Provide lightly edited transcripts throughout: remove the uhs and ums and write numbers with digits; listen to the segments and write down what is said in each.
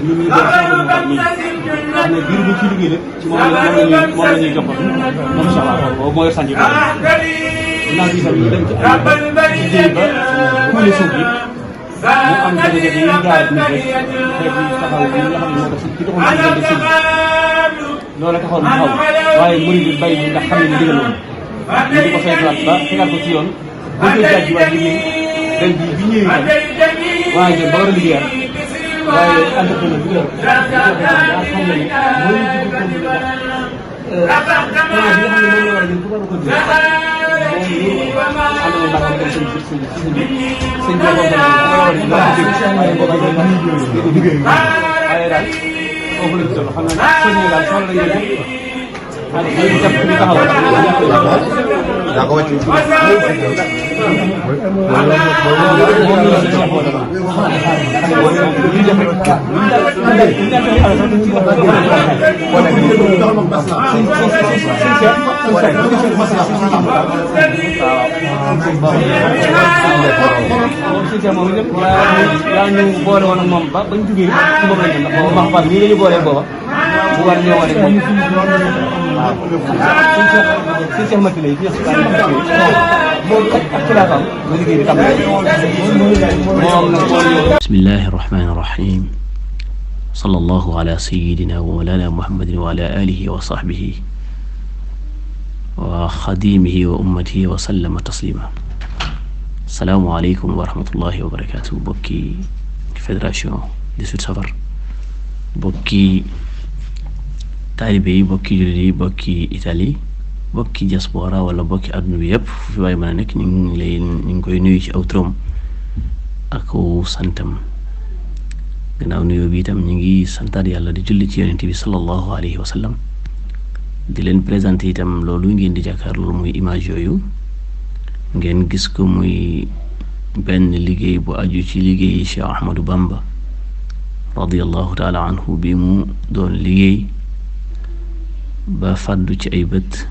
ñu ngi doon soxla mu baax xam ne biir bu ci liggéey lépp ci moom la ñuy jokkal moom incha allah moo yor sànq bi ginnaaw bi itam ñu dem ci ay liggéey ba kuule suuf bi mu am jafe-jafe yi ñu jaay nit rek xeet yi taxaw bi nga xam ne moo tax ci doxul ci diggante sëñ bi loolu taxaw mu taxaw waaye murid bi bay bi ndax xam ne ni digal woon ñu di ko saytuwaat ba tegaat ko ci yoon ba koy jaaj waat liggéey ren jii bi ñëwee itam waaye jëm ba war a liggéeyaat waaye entrepreneur bi yor yaa xam ne ni mooy dugg comme ni wax plan bi nga xam ne moom la war a jël pour war a ko jël moom loolu am na mbaaxam dem sëñ bi sëñ bi boobu waaye daal foofu la ñu toll xam naa soññee daal soxla nañu leen yaa ko wàcc moom lépp yaa ñu boole woon ak moom ba bañ jugee ci moom lañ ndax booba max fan nii la ñu boolee booba bu war ñëw rek moom waaw suñu seex mati lay ci moom ak ci laa xam ba liggéey bi tàmbali moom nag bismillahi rahmani rahim sallallahu ala sayyidina wa mawlana muhammadin wa ala alihi wa sahbihi wa xadimihi wa ummatihi wa sallama taslima salaamualeykum wa rahmatullahi wa barakatuh bokki fédération 18 safar bokki taalibe yi bokki jullit yi bokki Italie bokki diaspora wala bokki adduna bi yëpp fu fi waaye mën a nekk ñu ngi koy nuyu ci aw turam ak santam gannaaw nuyoo bi itam ñu ngi santaat yàlla di julli ci yonent bi sallallahu alayhi wa sallam di leen présenté itam loolu ngeen di jàkkaar loolu muy image yooyu ngeen gis ko muy benn liggéey bu aju ci liggéey Cheikh Ahmadou Bamba radiyallahu taala anhu bi mu doon liggéey ba fàddu ci ay bët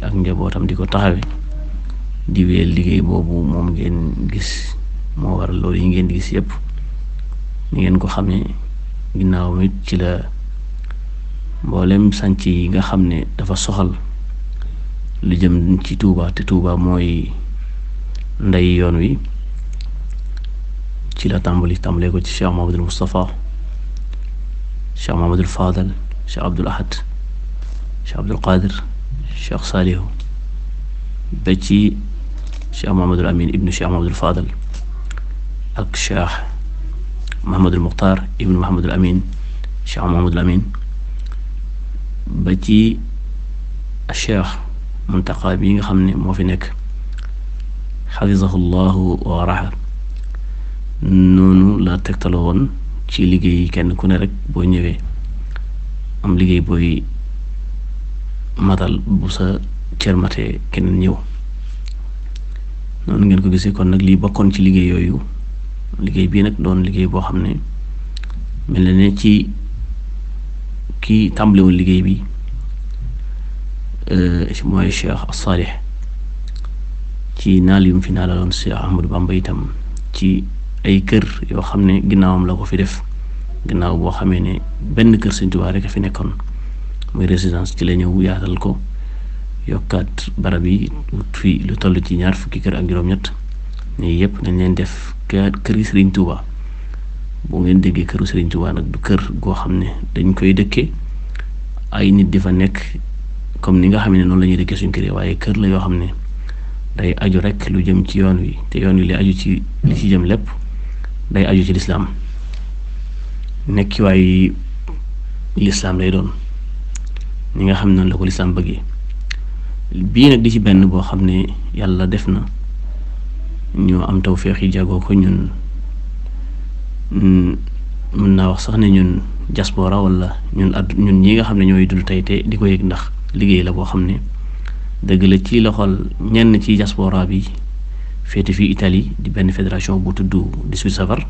ak njabootam di ko taxawe di wéyal liggéey boobu moom ngeen gis moo waral loolu yi ngeen di gis yëpp ni ngeen ko xamee ginnaaw it ci la mboolem sànc yi nga xam ne dafa soxal lu jëm ci Touba te Touba mooy ndey yoon wi ci la tàmbalee ko ci Cheikh Mahamadul Moustapha Cheikh Mahamadul Fadal Cheikh Abdoul Ahad Cheikh Abdoul Qadir Cheikh Salihu ba ci Cheikh Mahamadul Amin ibnu Cheikh Mahamadul Fadal ak Cheikh Mahamadul Muxtar ibnu Mahamadul Amin Cheikh Mahamadul Amin ba ci Cheikh Muntaqa bi nga xam ne moo fi nekk xafisahullahu wa raha noonu la tegtaloo woon ci liggéey kenn ku ne rek boo ñëwee am liggéey booy matal bu sa cër matee keneen ñëw noonu ngeen ko gisee kon nag lii bokkoon ci liggéey yooyu liggéey bii nag doon liggéey boo xam ne mel na ne ci kii tàmbalewul liggéey bi mooy Cheikh As-Salih ci naal yum fi naalaloon Cheikh Ahmadou Bamba itam ci ay kër yoo xam ne ginnaawam la ko fi def ginnaaw boo xamee ne benn kër Sëñ Tuubaa rek a fi nekkoon muy résidence ci la ñëw yaatal ko yokkaat barab yi wut fi lu toll ci 20 kër ak juróom-ñett nii yëpp nañ leen def këri Sëriñ Tuubaa boo ngeen déggee këru Sëriñ Tuubaa nag du kër goo xam ne dañ koy dëkkee ay nit di fa nekk comme ni nga xam ne noonu la ñuy dëkkee suñ kër yi waaye kër la yoo xam ne day aju rek lu jëm ci yoon wi te yoon wi li aju ci li ci jëm lépp day aju ci lislaam nekki waaye lislaam lay doon ñi nga xam ne noonu la ko lislaam bëggee bii nag di ci benn boo xam ne yàlla def na ñu am tawféex yi jagoo ko ñun mën naa wax sax ne ñun diaspora wala ñun ñi nga xam ne ñooy dund tey te di ko yëg ndax liggéey la boo xam ne dëgg la ci loxol ñenn ci diaspora bi féete fii Italie di benn fédération bu tudd 18 safar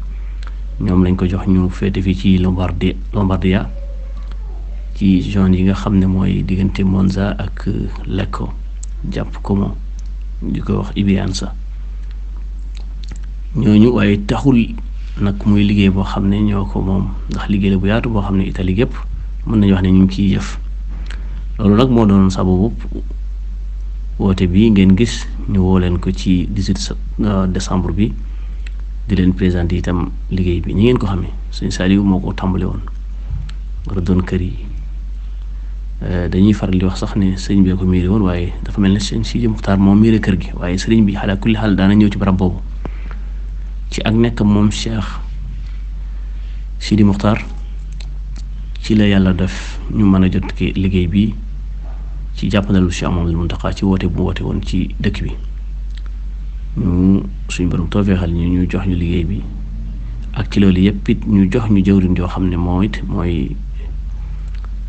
ñoom lañ ko jox ñu féete fii ci Lombardia ci zone yi nga xam ne mooy diggante Monza ak Lecco jàpp Como di ko wax Ibianza ñooñu waaye taxul nag muy liggéey boo xam ne ñoo ko moom, ndax liggéey la bu yaatu boo xam ne Italie gépp mën nañu wax ne ñu ngi ciy jëf. loolu nag moo doon sababu woote bi ngeen gis ñu woo leen ko ci 18 décembre bi di leen présenté itam liggéey bi. ñi ngeen ko xamee Sëñ Saliou moo ko tàmbale woon rëddoon kër yi. dañuy faral di wax sax ne sëriñ bi ko miire woon, waaye dafa mel ne Sëñ Sidi Muxtaar moo miire kër gi, waaye sëriñ bi xalaa kulli xaal daana ñëw ci barab boobu ci ak nekk moom Cheikh Sidi Muxtaar. ci la yàlla def ñu mën a jot ki liggéey bi ci jàppandalu Cheikh Mouhamadoul Mountakha ci woote bu woote woon ci dëkk bi. ñu suñu borom toofeexal ñu jox ñu liggéey bi, ak ci loolu yëpp it ñu jox ñu jëwriñ joo xam ne moom it mooy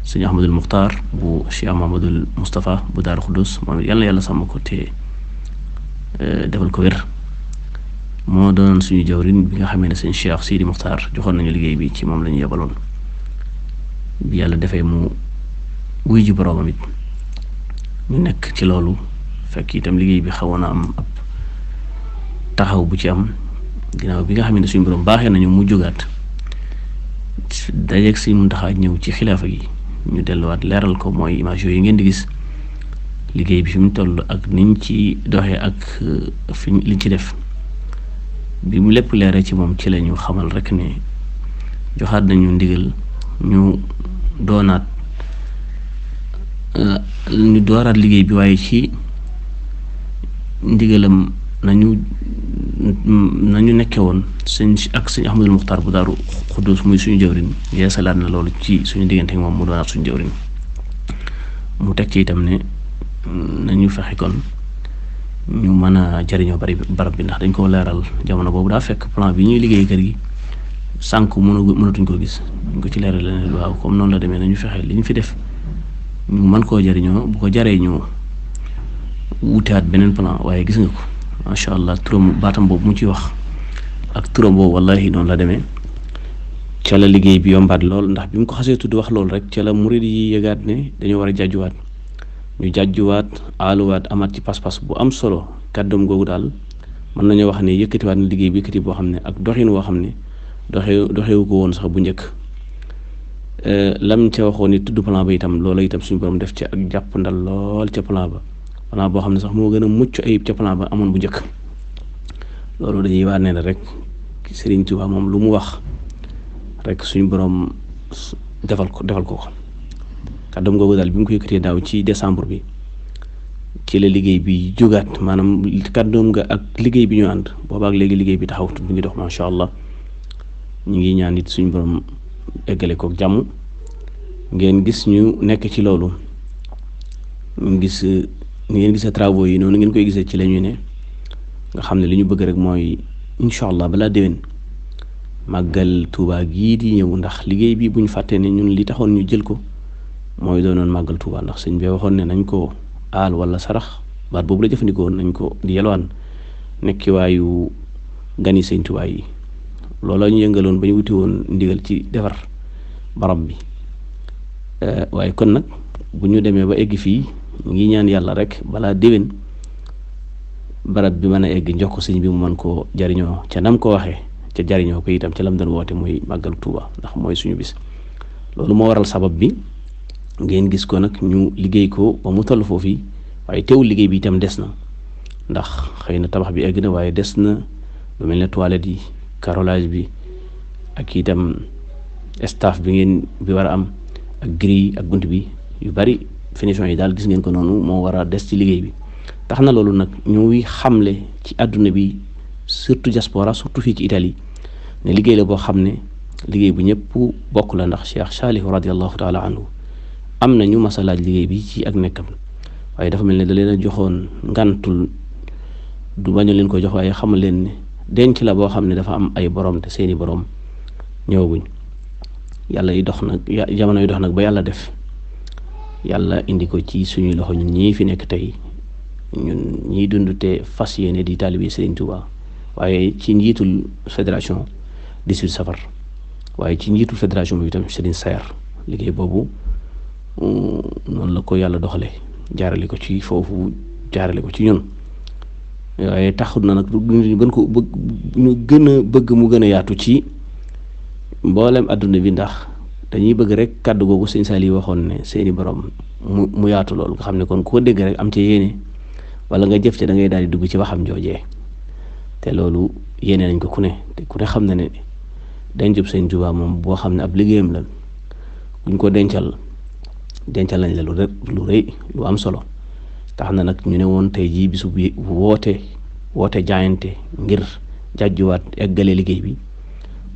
sëñ Ahmadul Muxtaar bu Cheikh Mouhamadoul Moustapha bu Daaru Xuddus. moom it yàlla na yàlla sàmm ko te defal ko wér. moo doon suñu jëwriñ bi nga xamee ne sëñ Cheikh Sidi Muxtaar joxoon nañu liggéey bi, ci moom la ñu yebaloon. bi yàlla defee mu wuy ji boroomam it ñu nekk ci loolu, fekk itam liggéey bi xawoon na am ab taxaw bu ci am ginnaaw bi nga xam ne suñu borom baaxee nañu mu jógaat dajeeg Sëñ Muntaxa ñëw ci xilaafa gi, ñu delluwaat leeral ko. mooy image yooyu ngeen di gis liggéey bi fi mu toll ak niñ ci doxee ak fi liñ ci def. bi mu lépp leeree ci moom ci la ñu xamal rek ne joxaat nañu ndigal ñu dooraat liggéey bi, waaye ci ndigalam nañu nekke woon sëñ Ahmadul Muxtaar bu Daaru Xuddus muy suñu jëwriñ. yeesalaat na loolu ci suñu diggante moom mu doonaat suñu jëwriñ. mu teg ci itam ne nañu fexe kon ñu mën a jariñoo barab bi, ndax dañ ko leeral jamono boobu daa fekk plan bi ñuy liggéey kër gi sànq mënatuñ koo gis. ñu ko ci leeral leen waaw comme noonu la demee nañu fexe li ñu fi def ñu mën koo jariñoo, bu ko jaree ñu wuteaat beneen plan. waaye gis nga ko macha allah turam baatam boobu mu ci wax ak turam boobu wallahi noonu la demee. ca la liggéey bi yombaat lool, ndax bi mu ko xasee tudd wax loolu rek ca la murid yi yëgaat ne dañoo war a jàjjuwaat. ñu jàjjuwaat aaluwaat amaat ci pas-pas bu am solo. kàddoom googu daal mën nañoo wax ne yëkkatiwaat na liggéey bi yëkkati boo xam ne ak doxin woo xam ne doxewu ko woon sax bu njëkk. lam ca waxoon ni tudd plan ba itam loola itam suñu borom def ci ak jàpp ndal lool ca plan boo xam ne sax moo gën a mucc ayib ca plan ba amoon bu njëkk. loolu dañuy waat ne rek Serigne Touba moom lu mu wax rek suñu borom defal ko kàddoom googu daal bi mu ko yëkkatee daaw ci décembre bi ci la liggéey bi jógaat, maanaam kàddoom nga ak liggéey bi ñu ànd boobaak léegi liggéey bi taxaw mi ngi dox macha allah. ñu ngi ñaan it suñu borom eggale kook jàmm. ngeen gis ñu nekk ci loolu, ñu gis ni ngeen gisee travaux yi noonu ngeen koy gisee ci la ñu ne, nga xam ne li ñu bëgg rek mooy incha allah balaa déwén màggal Tuuba gii di ñëw. ndax liggéey bi bu ñu fàttee ne ñun li taxoon ñu jël ko mooy doonoon màggal Tuuba, ndax sëñ bi waxoon ne nañ ko aal wala sarax, baat boobu la jëfandikoo, nañ ko di yelwaan nekki waayu gani sëñ Tuuba yi. looloo ñu yëngaloon ba ñu wuti woon ndigal ci defar barab bi. waaye kon nag bu ñu demee ba egg fii ñu ngi ñaan yàlla rek balaa déwén barab bi mën a egg jox ko sëñ bi mu mën koo jariñoo ca nam ko waxee, ca jariñoo ko itam ca lam doon woote muy màggal Tuuba, ndax mooy suñu bis. loolu moo waral sabab bi ngeen gis ko nag ñu liggéey ko ba mu toll foofu, waaye teewul liggéey bi itam des na, ndax xëy na tabax bi egg na waaye des na lu mel ne toilette yi, carrelage bi, ak itam staff bi war a am, ak grille ak bunt bi yu bari. finition yi daal gis ngeen ko noonu moo war a des ci liggéey bi. tax na loolu nag ñuy xamle ci àdduna bi, surtout diaspora, surtout fii ci Italie, ne liggéey la boo xam ne liggéey bu ñëpp bokk la. ndax Cheikh Saalihu radiallahu taala anhu am na ñu mas a laaj liggéey bi ci ak nekkam, waaye dafa mel ne da leen a joxoon ngantul, du bañu leen ko jox, waaye xamal leen ne denc la boo xam ne dafa am ay borom te seeni borom ñëwaguñ. jamono yi dox nag ba yàlla def yàlla indi ko ci suñuy loxo ñun ñii fi nekk tey, ñun ñiy dund te fas yéene di taalibe Serigne Touba, waaye ci njiitul fédération 18 safar, waaye ci njiitul fédération bi itam Serigne Sayer. liggéey boobu noonu la ko yàlla doxale, jaarale ko ci foofu, jaarale ko ci ñun. waaye taxut na nag ñu gën ko bëgg ñu gën a bëgg mu gën a yaatu ci mboolem adduna bi, ndax dañuy bëgg rek kàddu googu sëñ Saliou waxoon ne seeni borom mu yaatu loolu nga xam ne kon ku ko dégg rek am ci yéene wala nga jëf ci da ngay daal di dugg ci waxam joojee. te loolu yéene nañ ko ku ne te ku ne xam na ne dencub sëñ Tuubaa moom boo xam ne ab liggéeyam la buñ ko dencal nañ la lu rëy lu am solo. tax na nag ñu ne woon tey jii bisu bi woote jaayante ngir jàjjuwaat eggale liggéey bi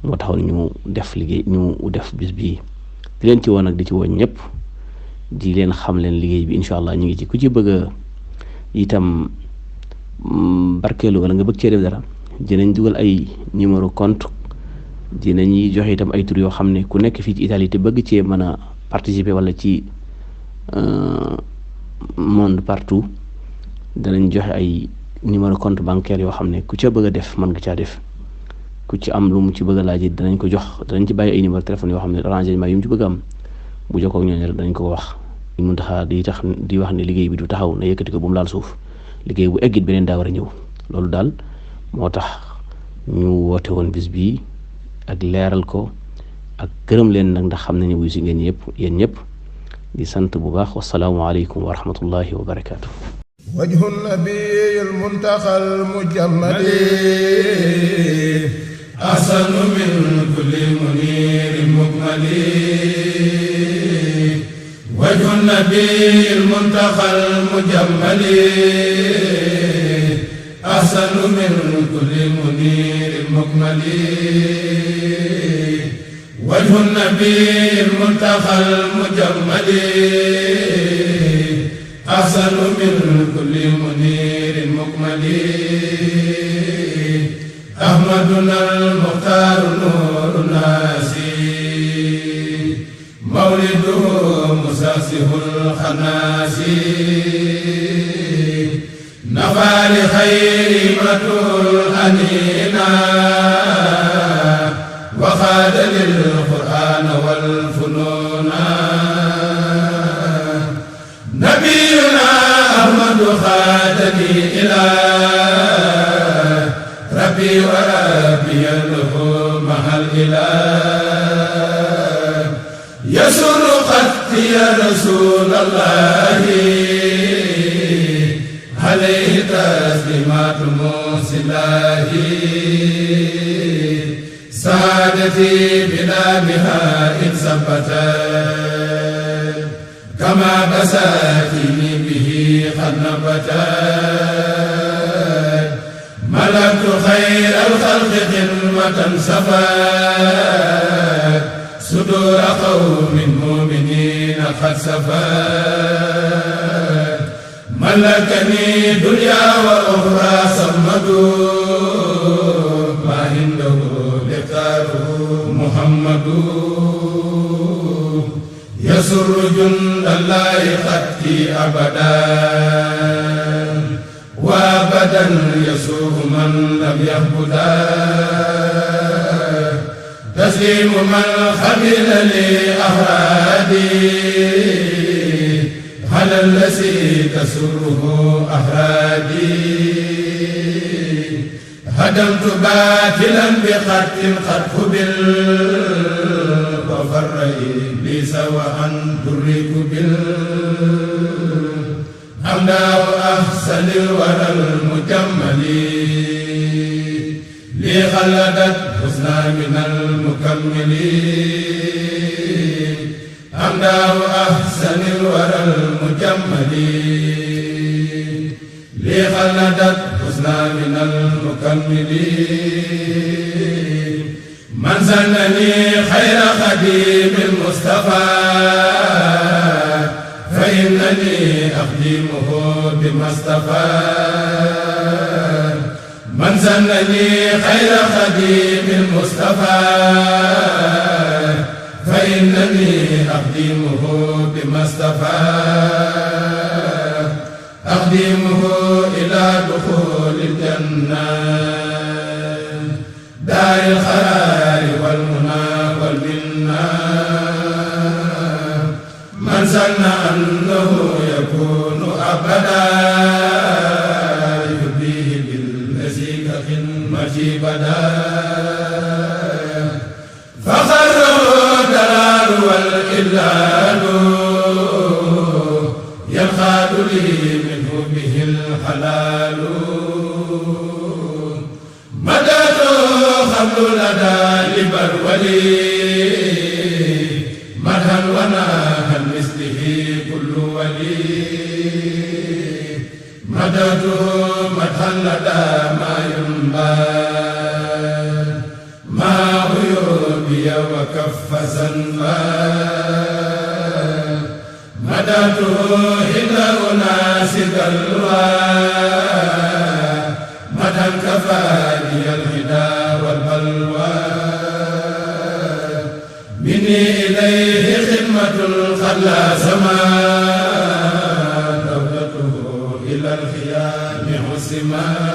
moo taxoon ñu def bis bii di leen ci woon nag di ci woon ñëpp di leen xam leen liggéey bi incha allah ñu ngi ci ku ci bëgg a itam barkeelu wala nga bëgg cee def dara dinañ dugal ay numéro compte dinañuy joxe itam ay tur yoo xam ne ku nekk fii ci Italie te bëgg cee mën a participer wala ci monde partout danañ joxe ay numéro compte bancaire yoo xam ne ku ca bëgg a def mën nga caa def. ku ci am lu mu ci bëgg a laaj danañ ko jox, danañ ci bàyyi ay numéro téléphone yoo xam ne renseignement yi mu ci bëgg am bu jokkoo ak ñooñu rek danañ ko wax. mun taxaa di wax ne liggéey bi du taxaw na yëkkati ko bu mu laal suuf, liggéey bu eggit beneen daa war a ñëw. loolu daal moo tax ñu woote woon bis bii ak leeral ko ak gërëm leen nag, ndax xam nañu wuyu si ngeen yéen ñëpp di sant bu baax. wasalaamualeykum wa rahmatullahi wa barakaatu. wajhu nabiyil muntaxal mujammali ahsanu min kulli munirin mukmali. wajhu nabiyil muntaxal mujammali ahsanu min kulli munirin mukmali. wajhu nabiyil muntaxal mujammali ahsanu min kulli munirin mukmali. ahmaduna al-muxtaaru nuuru naasi mawliduhu musasihul xanaasi. nafaali xayri matul anina waxaada lil qur'aan wal funuuna. nabiyuna ahmadu xaadani ilaa rabbi wa rabbi lahu mahal ilaa. yasuru xatti ya rasulallahi alayhi taslimaatu musilahi. saadati bila biha in sabatat kama basatini bihi qad nabatat. malaktu xayral xalqi xidmatan safat sudura qawmin muminina qad safat. malakani dunya wa uxra samadu ma indahu liqaaru muhammadu. yasuru jundallahi xatti abadan wa abadan yasuru man lam yahbuda. taslimu man xabila li ahradi ala allasi tasurruhu ahradi. hadamtu batilan bi xattin xat xubil wa farra iblisa wa an turriku bil. hamdaahu ahsanil waral mujammali li xaladat husna minal mukammili. hamdaahu ahsanil waral mujammali li xaladat husna minal mukammili. man sannani xayra xadimil mustafa fa innani axdimuhu bimastafa. man sannani xayra xadimil mustafa fa innani axdimuhu bimastafa. axdimuhu ila duxulil janna daaril xaraari wal munaa wal minnaa. man sanna annahu yakunu abada yurdihi وجهي بدا فخروا الدلال والإذلال ينخاد لي منه به الحلال مدد خبل لدى لبرولي مدها وناها مثله كل ولي مدد مدها لدى ما ينبى ما عيوبي وكف ذنبا مدده هند أناس دلوى مدى كفاني الهدى والبلوى مني إليه خدمة خلا زمان دولته إلى الخيام حسما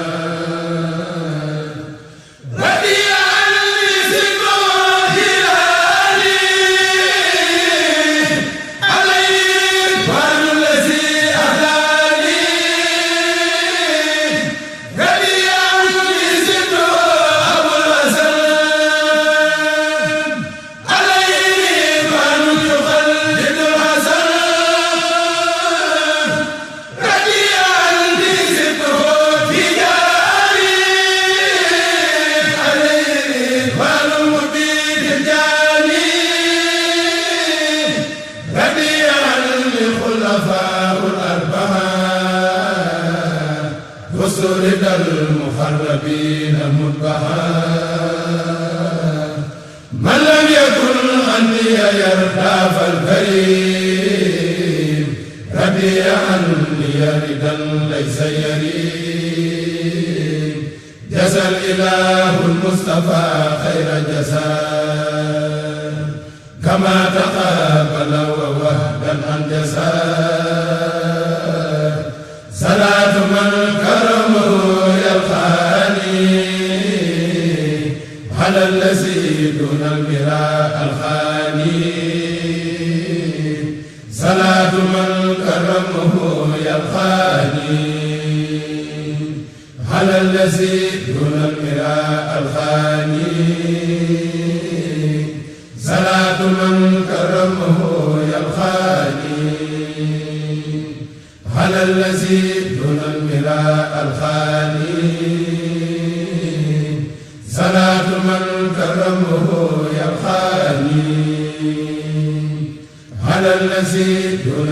وسرد المخربين متبها من لم يكن عني يرضى فالكريم رضي عني رضا ليس يريم جزى الإله المصطفى خير جزاء كما تقابل ووهبا عن جزاء صلاة من كرمه يلقاني على الذي دون المراء الخاني صلاة من كرمه يلقاني على الذي دون المراء الخاني صلاة من كرمه يلقاني على الذي دون المراء الخالي صلاة من كرمه يلقاني على الذي دون